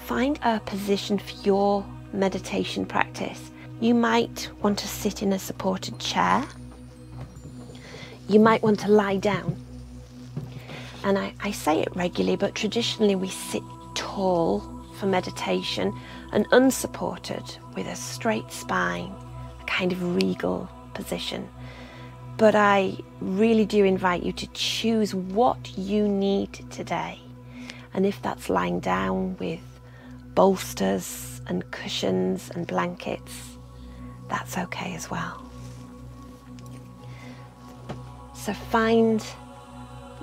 find a position for your meditation practice. You might want to sit in a supported chair. You might want to lie down. And I say it regularly, but traditionally we sit tall for meditation and unsupported with a straight spine, a kind of regal position. But I really do invite you to choose what you need today. And if that's lying down with bolsters and cushions and blankets, that's okay as well. So find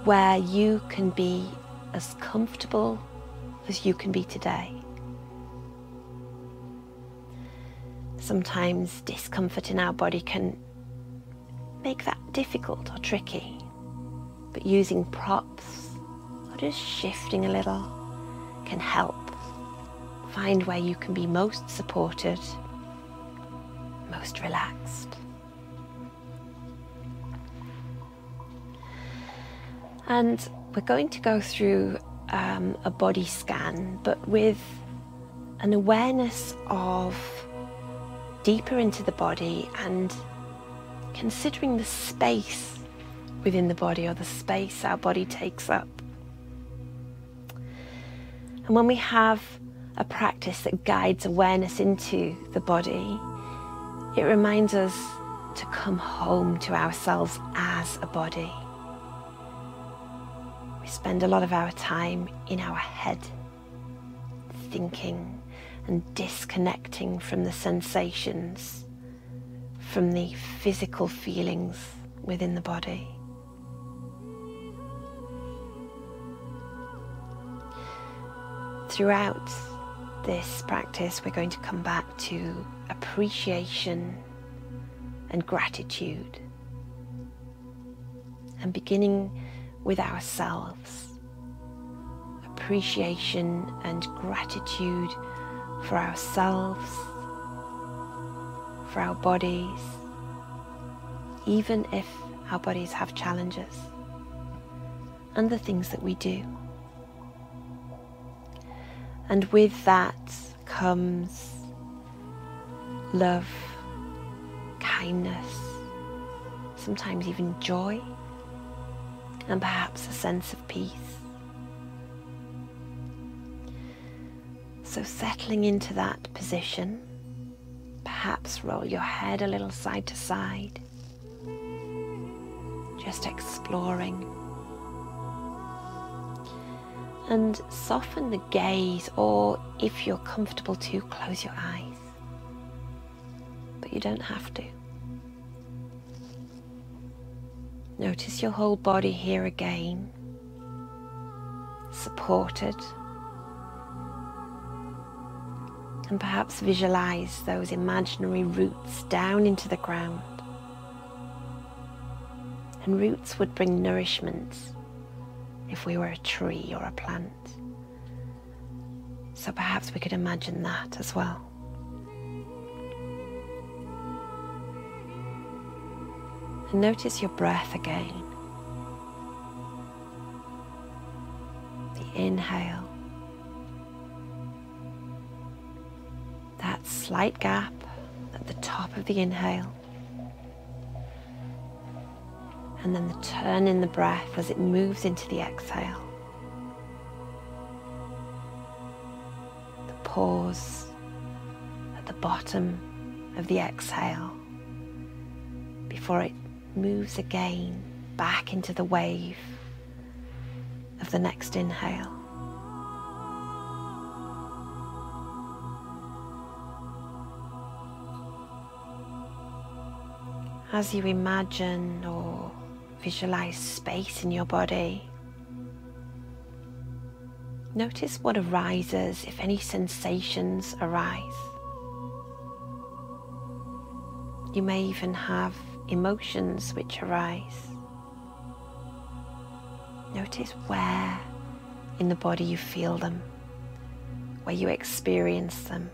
where you can be as comfortable as you can be today. Sometimes discomfort in our body can make that difficult or tricky, but using props or just shifting a little can help. Find where you can be most supported, most relaxed. And we're going to go through a body scan, but with an awareness of deeper into the body and considering the space within the body, or the space our body takes up. And when we have a practice that guides awareness into the body, it reminds us to come home to ourselves as a body. We spend a lot of our time in our head, thinking and disconnecting from the sensations, from the physical feelings within the body. Throughout this practice, we're going to come back to appreciation and gratitude, and beginning with ourselves. Appreciation and gratitude for ourselves, for our bodies, even if our bodies have challenges, and the things that we do. And with that comes love, kindness, sometimes even joy, and perhaps a sense of peace. So settling into that position, perhaps roll your head a little side to side, just exploring. And soften the gaze, or if you're comfortable to, close your eyes. But you don't have to. Notice your whole body here again, supported. And perhaps visualize those imaginary roots down into the ground. And roots would bring nourishment if we were a tree or a plant. So perhaps we could imagine that as well. And notice your breath again. The inhale. That slight gap at the top of the inhale. And then the turn in the breath as it moves into the exhale. The pause at the bottom of the exhale before it moves again back into the wave of the next inhale. As you imagine or visualize space in your body, notice what arises, if any sensations arise. You may even have emotions which arise. Notice where in the body you feel them, where you experience them.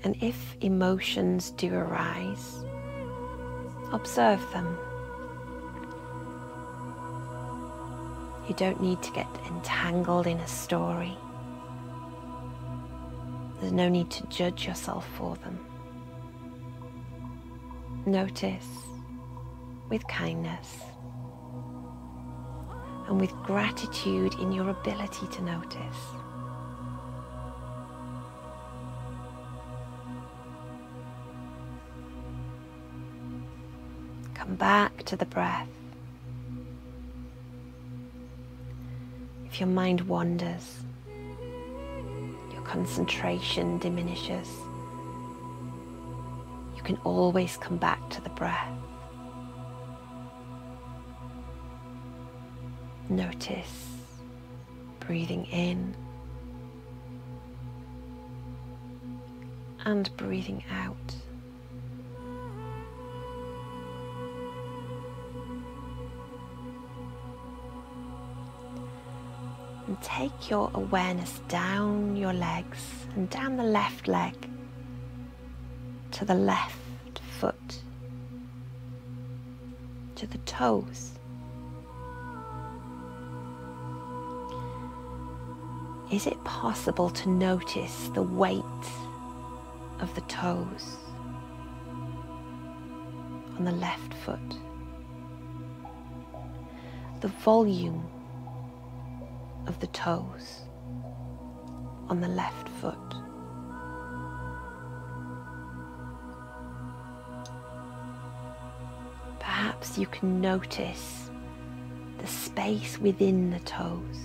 And if emotions do arise, observe them. You don't need to get entangled in a story. There's no need to judge yourself for them. Notice with kindness and with gratitude in your ability to notice. Come back to the breath. If your mind wanders, your concentration diminishes, you can always come back to the breath. Notice breathing in and breathing out. And take your awareness down your legs and down the left leg to the left foot, to the toes. Is it possible to notice the weight of the toes on the left foot? The volume of the toes on the left foot. Perhaps you can notice the space within the toes.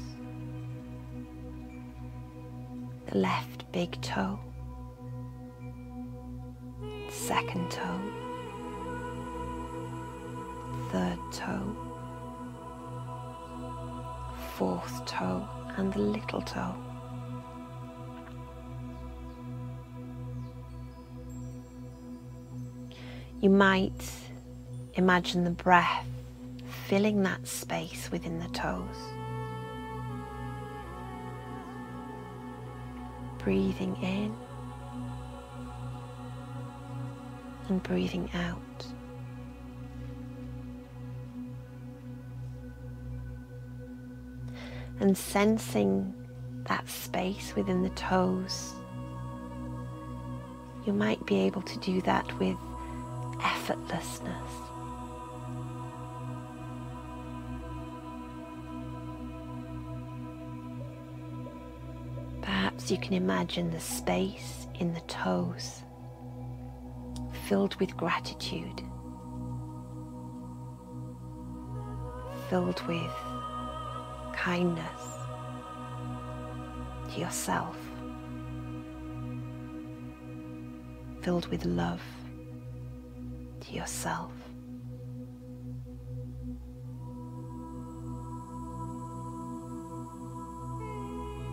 The left big toe, second toe, third toe, fourth toe, and the little toe. You might imagine the breath filling that space within the toes. Breathing in and breathing out. And sensing that space within the toes. You might be able to do that with effortlessness. Perhaps you can imagine the space in the toes filled with gratitude, filled with kindness to yourself, filled with love to yourself.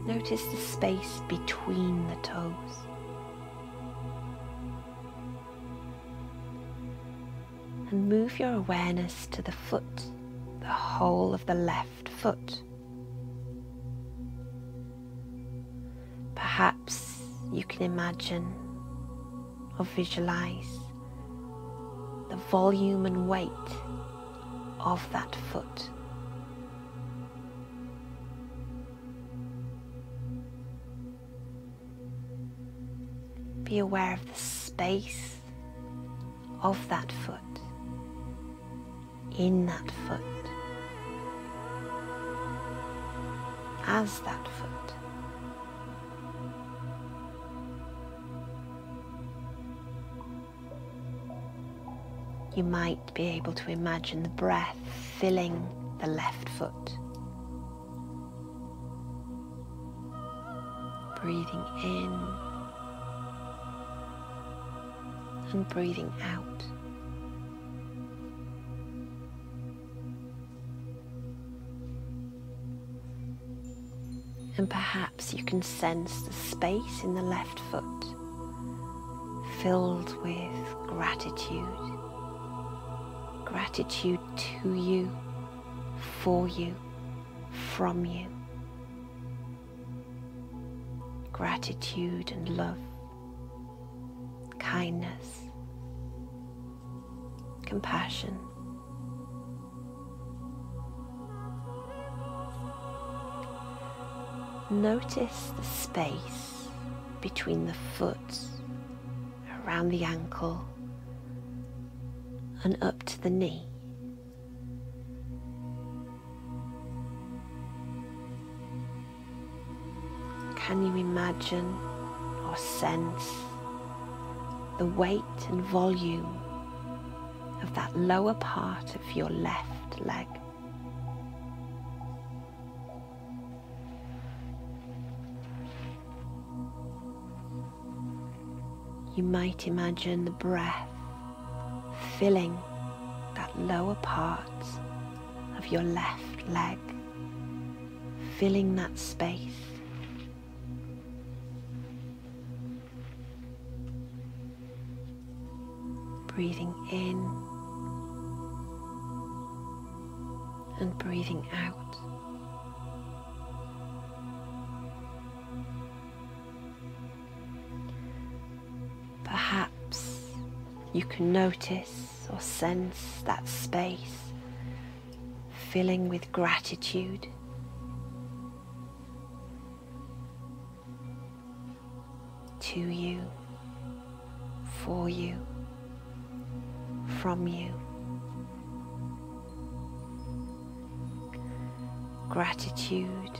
Notice the space between the toes. And move your awareness to the foot, the whole of the left foot. Perhaps you can imagine or visualize the volume and weight of that foot. Be aware of the space of that foot, in that foot, as that foot. You might be able to imagine the breath filling the left foot. Breathing in and breathing out. And perhaps you can sense the space in the left foot filled with gratitude. Gratitude to you, for you, from you. Gratitude and love, kindness, compassion. Notice the space between the foot, around the ankle, and up to the knee. Can you imagine or sense the weight and volume of that lower part of your left leg? You might imagine the breath filling that lower part of your left leg, filling that space. Breathing in and breathing out. Perhaps you can notice or sense that space filling with gratitude. To you, for you, from you. Gratitude,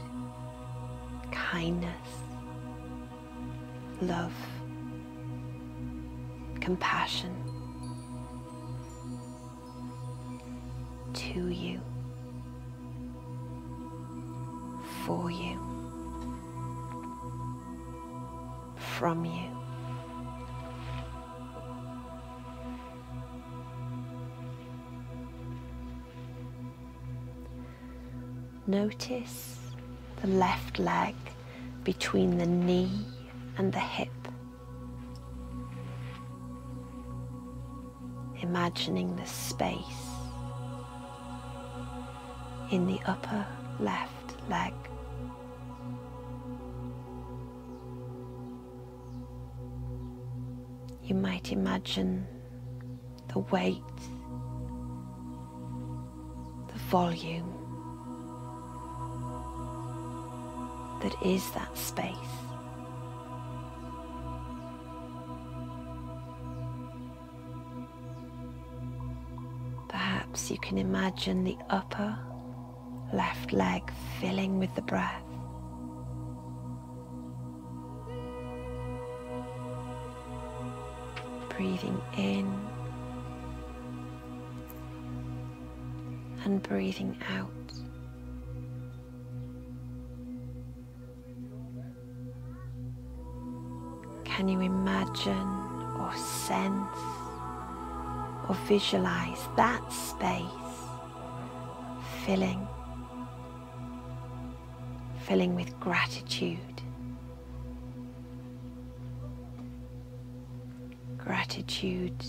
kindness, love, compassion to you, for you, from you. Notice the left leg between the knee and the hip. Imagining the space in the upper left leg. You might imagine the weight, the volume that is that space. Perhaps you can imagine the upper left leg filling with the breath. Breathing in and breathing out. Can you imagine or sense or visualize that space filling with gratitude? Gratitude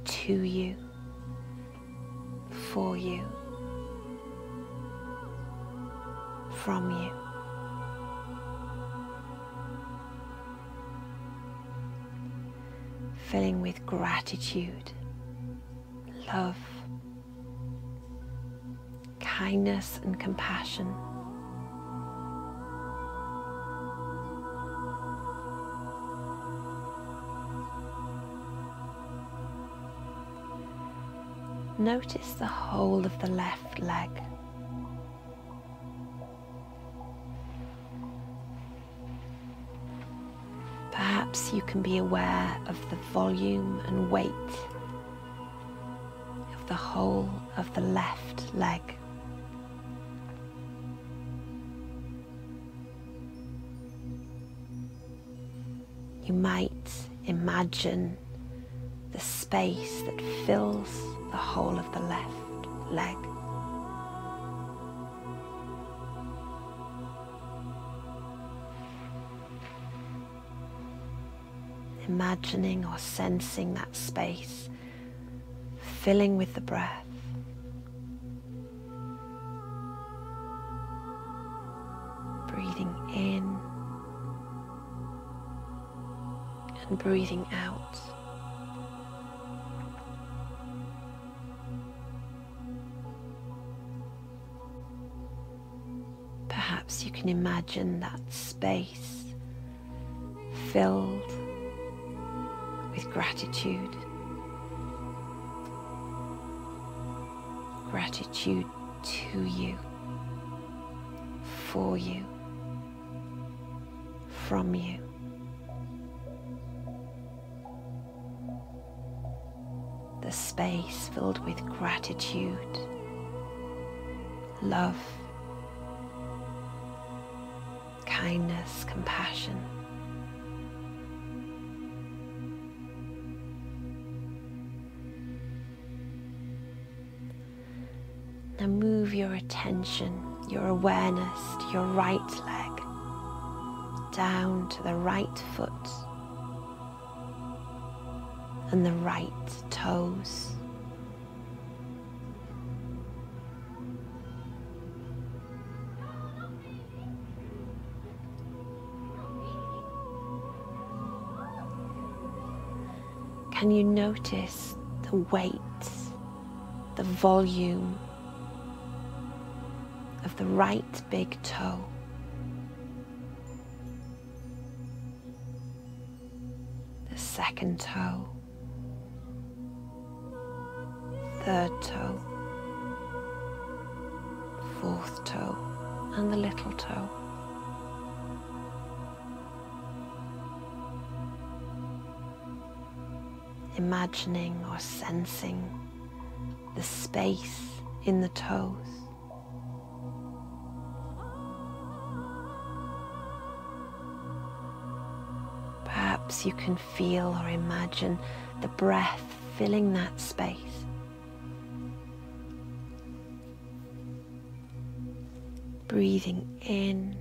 to you, for you, from you. Filling with gratitude, love, kindness and compassion. Notice the whole of the left leg. Perhaps you can be aware of the volume and weight of the whole of the left leg. You might imagine the space that fills the whole of the left leg. Imagining or sensing that space filling with the breath. Breathing in and breathing out. Perhaps you can imagine that space filled with gratitude. Gratitude to you, for you, from you. The space filled with gratitude, love, kindness, compassion. Now move your attention, your awareness to your right leg, down to the right foot and the right toes. Can you notice the weight, the volume of the right big toe? The second toe, third toe, fourth toe, and the little toe. Imagining or sensing the space in the toes. Perhaps you can feel or imagine the breath filling that space. Breathing in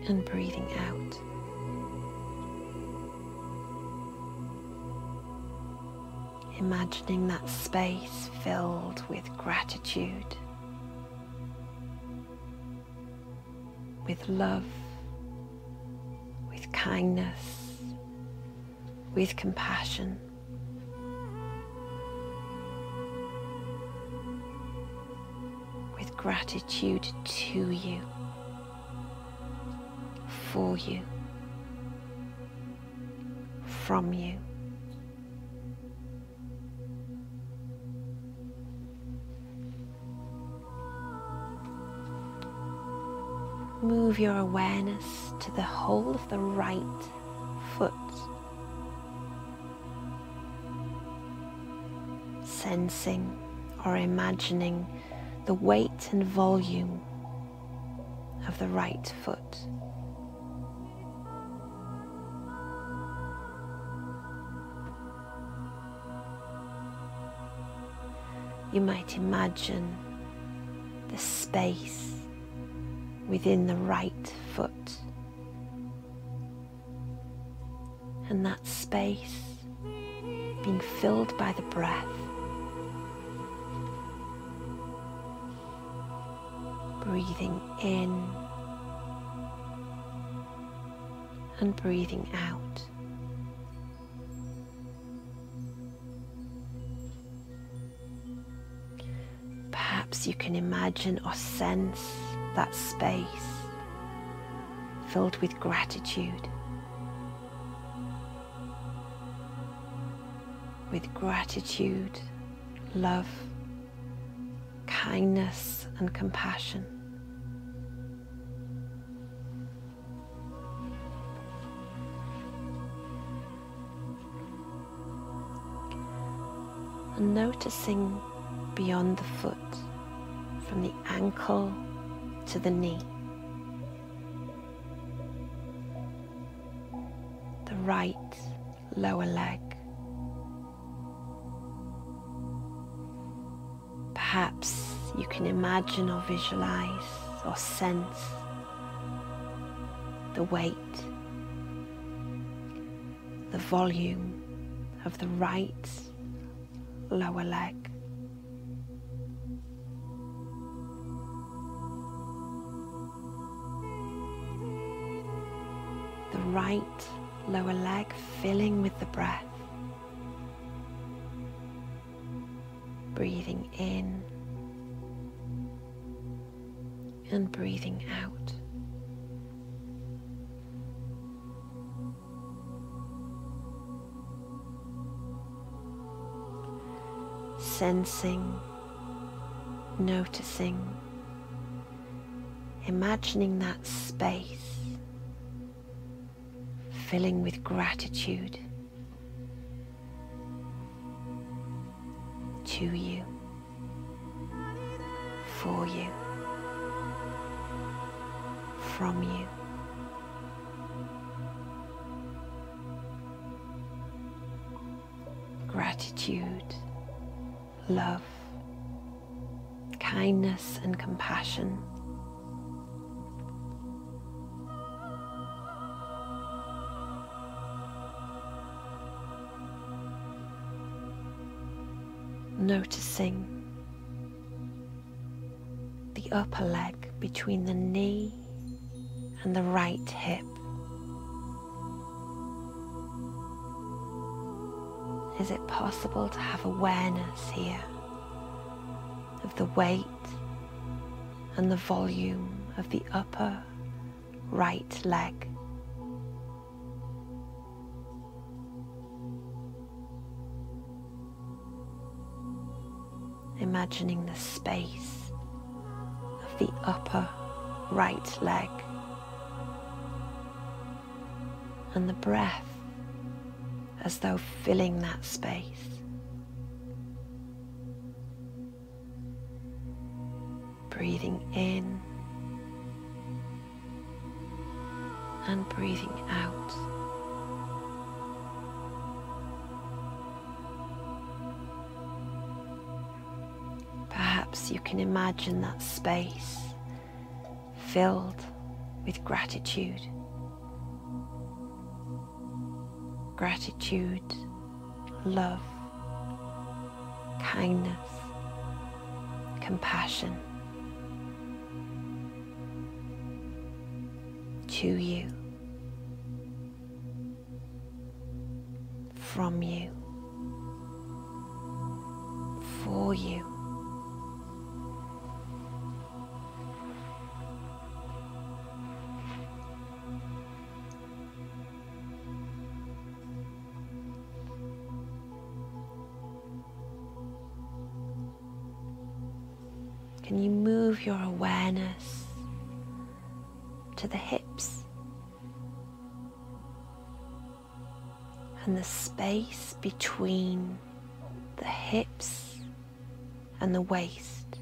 and breathing out. Imagining that space filled with gratitude, with love, with kindness, with compassion. With gratitude to you, for you, from you. Move your awareness to the whole of the right foot, sensing or imagining the weight and volume of the right foot. You might imagine the space within the right foot, and that space being filled by the breath. Breathing in and breathing out. Perhaps you can imagine or sense that space filled with gratitude. With gratitude, love, kindness, and compassion. And noticing beyond the foot, from the ankle to the knee, the right lower leg. Perhaps you can imagine or visualize or sense the weight, the volume of the right lower leg. The right lower leg filling with the breath. Breathing in and breathing out. Sensing, noticing, imagining that space filling with gratitude to you, for you, from you. Gratitude, love, kindness and compassion. Noticing the upper leg between the knee and the right hip. Is it possible to have awareness here of the weight and the volume of the upper right leg? Imagining the space of the upper right leg and the breath as though filling that space. Breathing in and breathing out. Perhaps you can imagine that space filled with gratitude. Gratitude, love, kindness, compassion to you, from you, for you. Can you move your awareness to the hips and the space between the hips and the waist?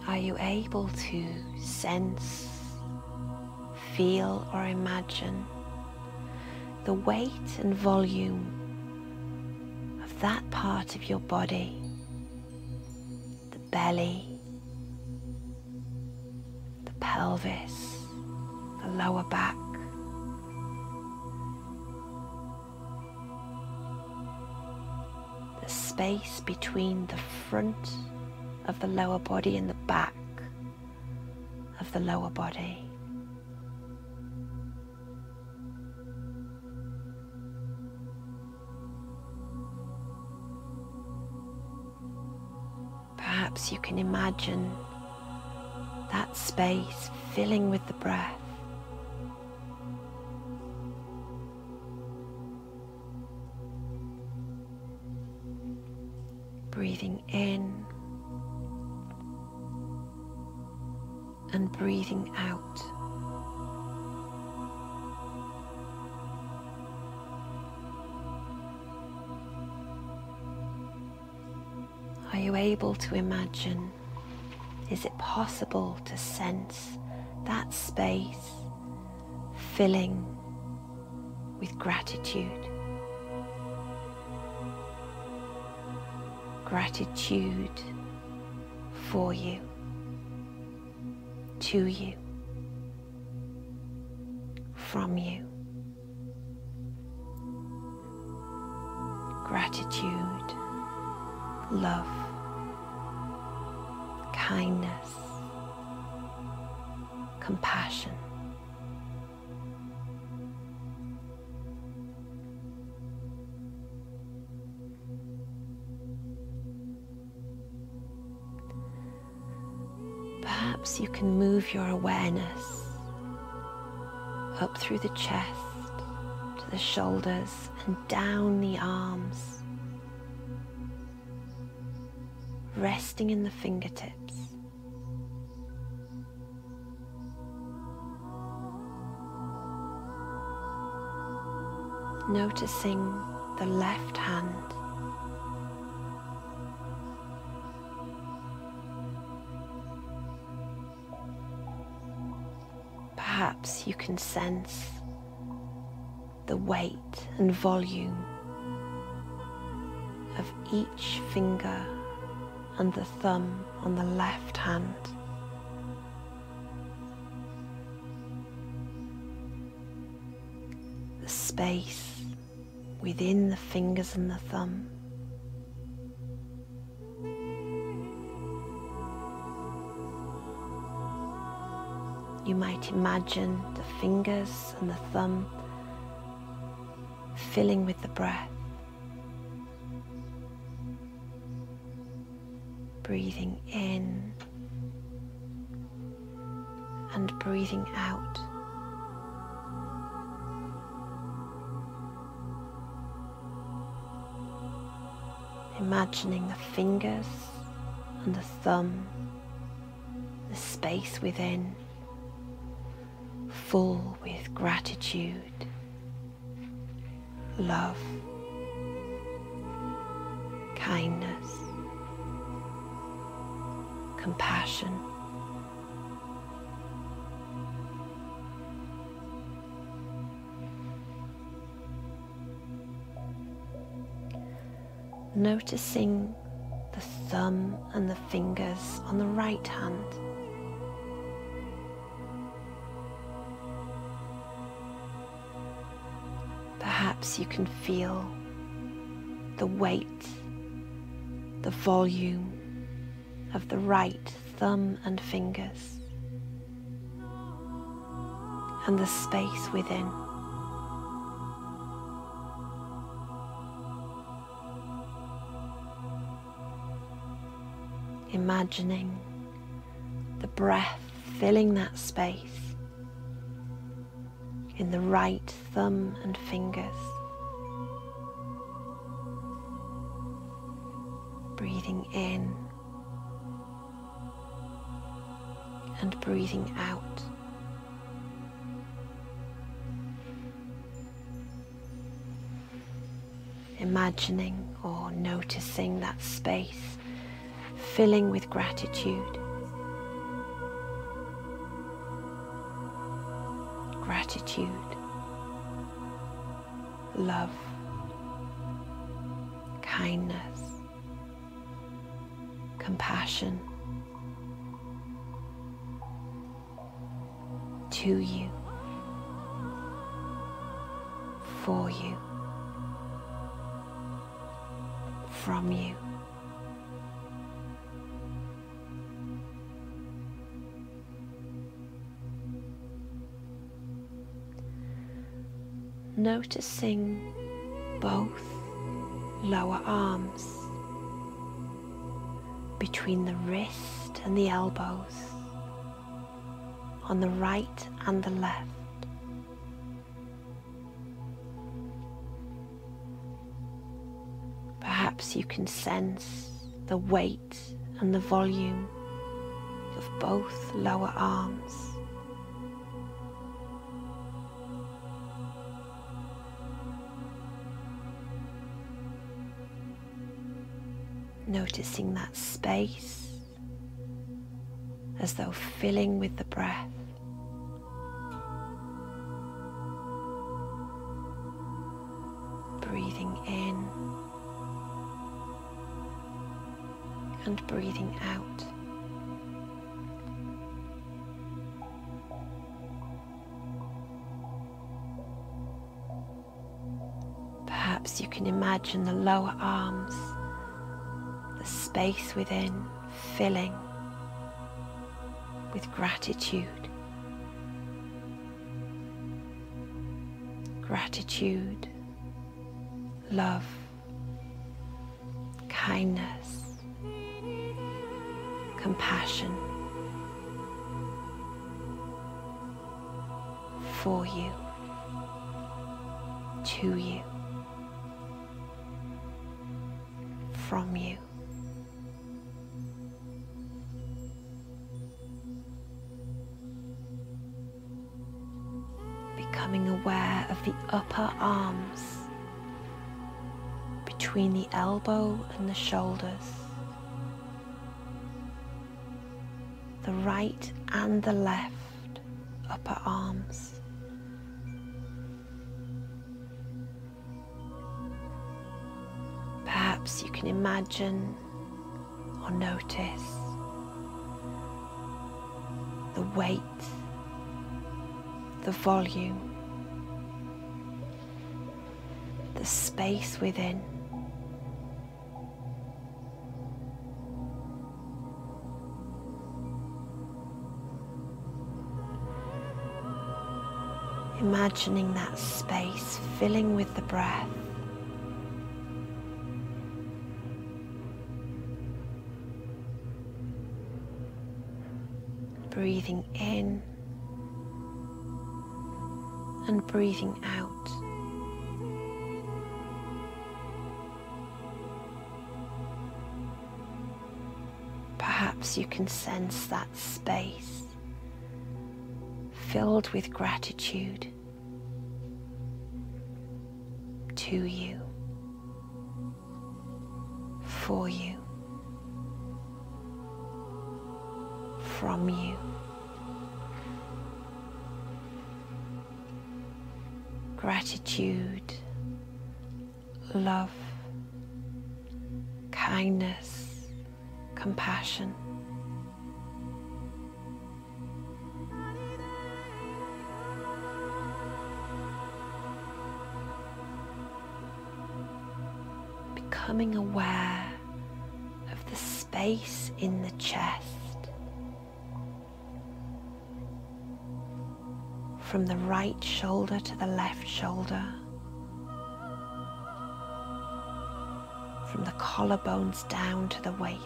Are you able to sense, feel, or imagine the weight and volume of that part of your body, the belly, the pelvis, the lower back, the space between the front of the lower body and the back of the lower body? Perhaps you can imagine that space filling with the breath. Breathing in and breathing out. Are you able to imagine? Is it possible to sense that space filling with gratitude? Gratitude for you, to you, from you. Gratitude, love, kindness, compassion. Perhaps you can move your awareness up through the chest to the shoulders and down the arms, resting in the fingertips. Noticing the left hand. Perhaps you can sense the weight and volume of each finger and the thumb on the left hand. The space within the fingers and the thumb. You might imagine the fingers and the thumb filling with the breath, breathing in and breathing out. Imagining the fingers and the thumb, the space within, full with gratitude, love, kindness, compassion. Noticing the thumb and the fingers on the right hand. Perhaps you can feel the weight, the volume of the right thumb and fingers, and the space within. Imagining the breath filling that space in the right thumb and fingers. Breathing in and breathing out. Imagining or noticing that space filling with gratitude. Gratitude, love, kindness, compassion to you, for you, from you. Noticing both lower arms between the wrist and the elbows, on the right and the left. Perhaps you can sense the weight and the volume of both lower arms. Noticing that space as though filling with the breath. Breathing in and breathing out. Perhaps you can imagine the lower arms, the space within filling with gratitude. Gratitude, love, kindness, compassion for you, to you, from you. Becoming aware of the upper arms between the elbow and the shoulders, the right and the left upper arms. Perhaps you can imagine or notice the weight, the volume, the space within. Imagining that space filling with the breath. Breathing in and breathing out. Perhaps you can sense that space filled with gratitude to you, for you, from you. Gratitude, love, kindness, compassion. Becoming aware of the space in the chest, from the right shoulder to the left shoulder, from the collarbones down to the waist,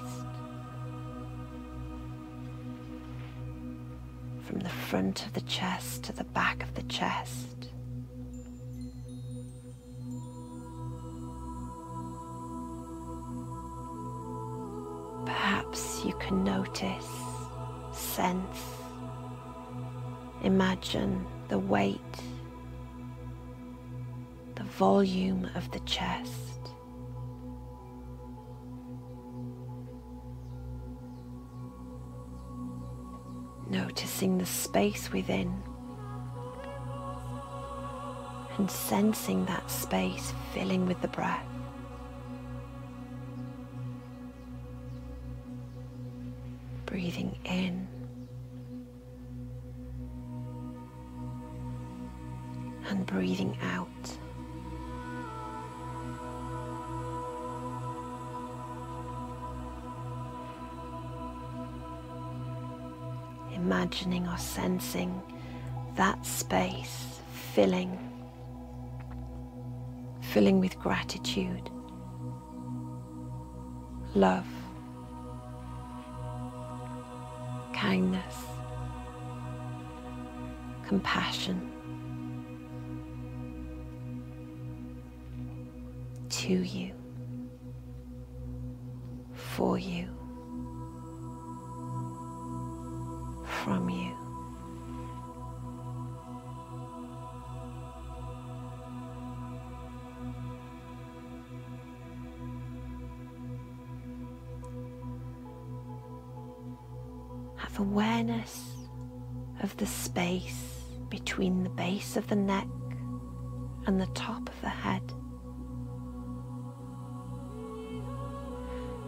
from the front of the chest to the back of the chest. Perhaps you can notice, sense, imagine the weight, the volume of the chest. Noticing the space within and sensing that space filling with the breath. Breathing in and breathing out. Imagining or sensing that space filling with gratitude, love, kindness, compassion to you, for you, from you. Have awareness of the space between the base of the neck and the top of the head,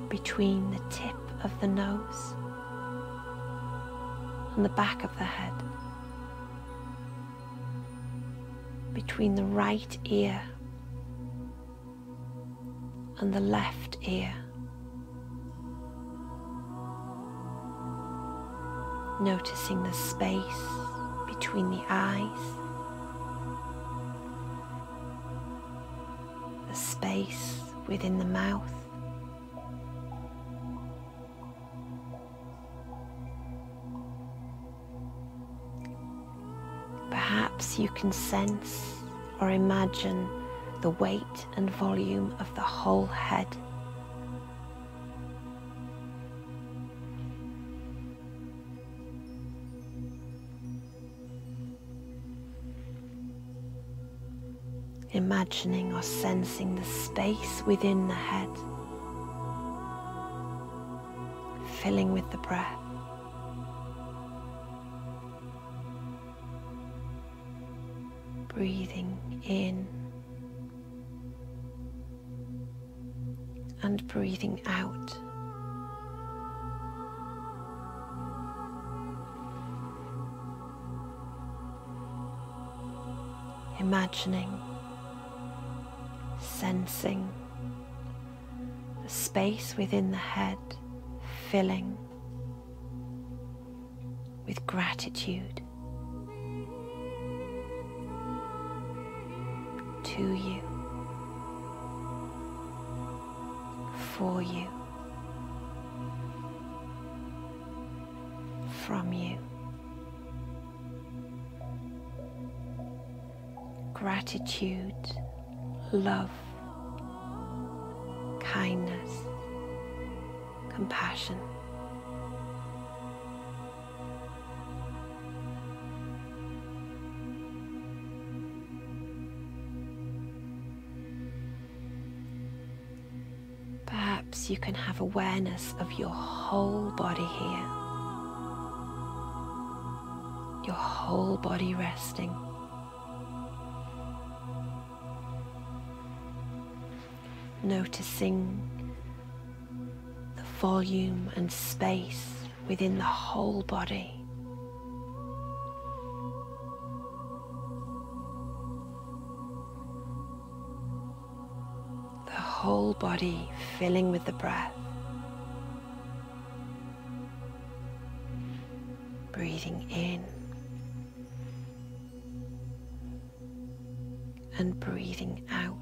between the tip of the nose and the back of the head, between the right ear and the left ear. Noticing the space between the eyes, the space within the mouth, perhaps Perhaps you can sense or imagine the weight and volume of the whole head. Imagining or sensing the space within the head, filling with the breath. Breathing in and breathing out. Imagining, sensing the space within the head filling with gratitude to you, for you, from you. Gratitude, love, kindness, compassion. Perhaps you can have awareness of your whole body here, your whole body resting. Noticing the volume and space within the whole body. The whole body filling with the breath. Breathing in and breathing out.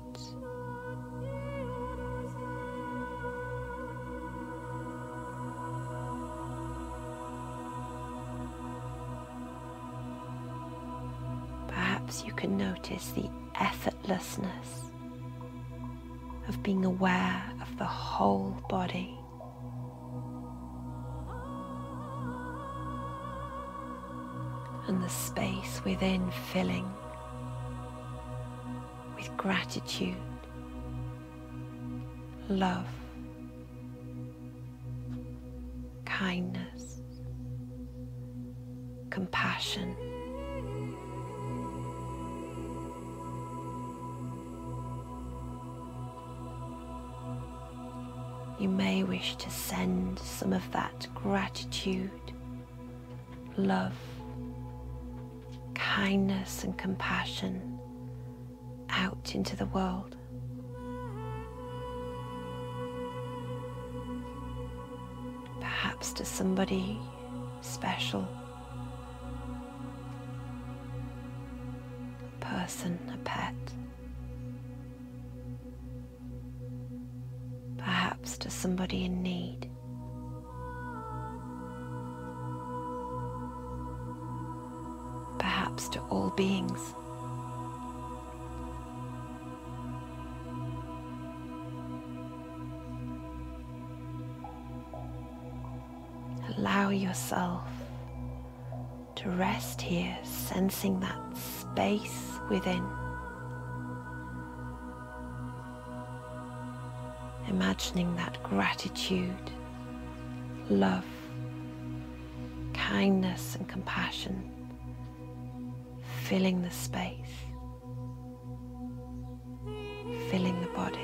You can notice the effortlessness of being aware of the whole body. And the space within filling with gratitude, love, kindness, compassion. You may wish to send some of that gratitude, love, kindness and compassion out into the world. Perhaps to somebody special, a person, a pet. Perhaps to somebody in need. Perhaps to all beings. Allow yourself to rest here, sensing that space within. Imagining that gratitude, love, kindness and compassion filling the space, filling the body.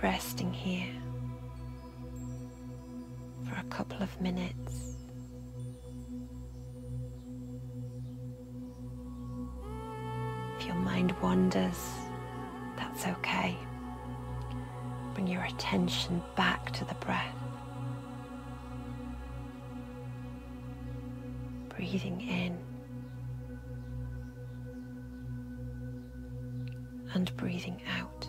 Resting here for a couple of minutes. If your mind wanders, that's okay. Bring your attention back to the breath. Breathing in and breathing out.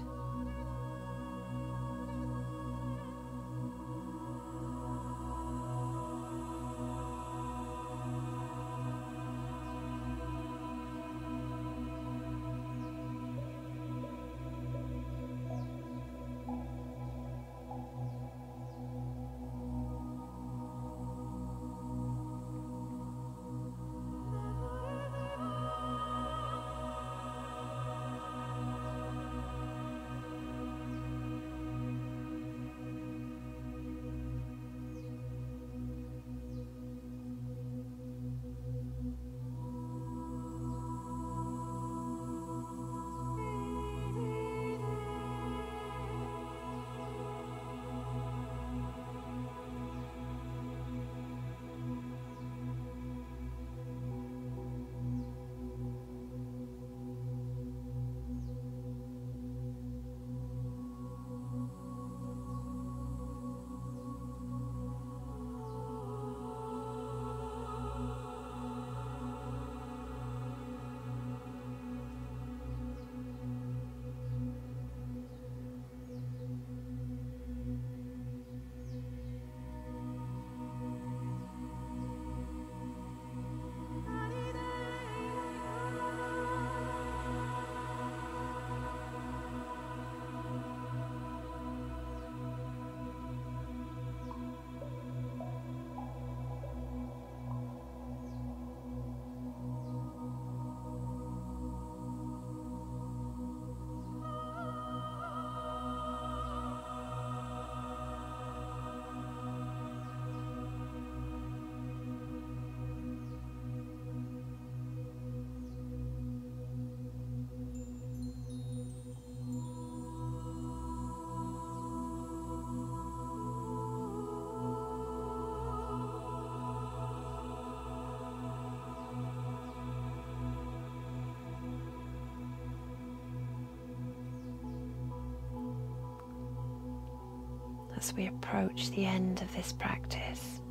as we approach the end of this practice,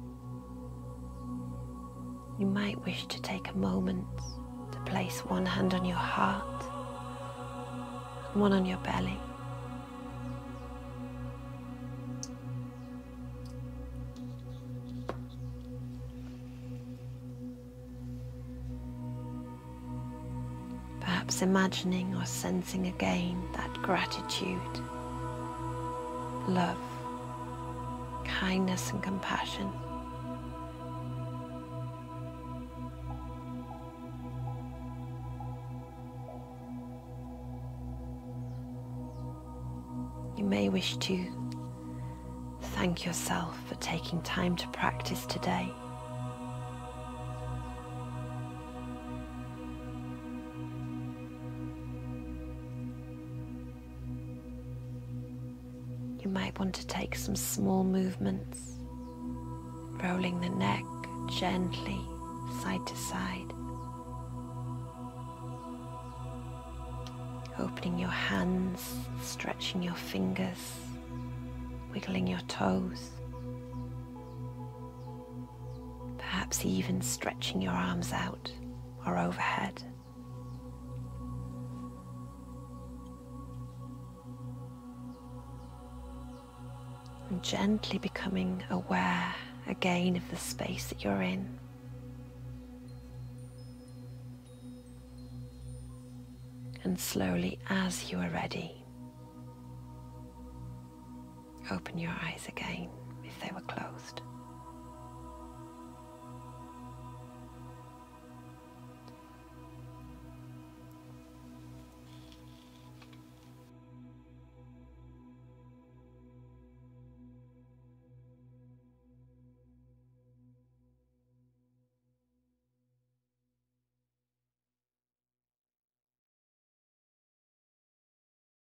you might wish to take a moment to place one hand on your heart and one on your belly. Perhaps imagining or sensing again that gratitude, love, kindness and compassion. You may wish to thank yourself for taking time to practice today. You might want to take some small movements, rolling the neck gently side to side, opening your hands, stretching your fingers, wiggling your toes, perhaps even stretching your arms out or overhead. And gently becoming aware again of the space that you're in. And slowly, as you are ready, open your eyes again if they were closed.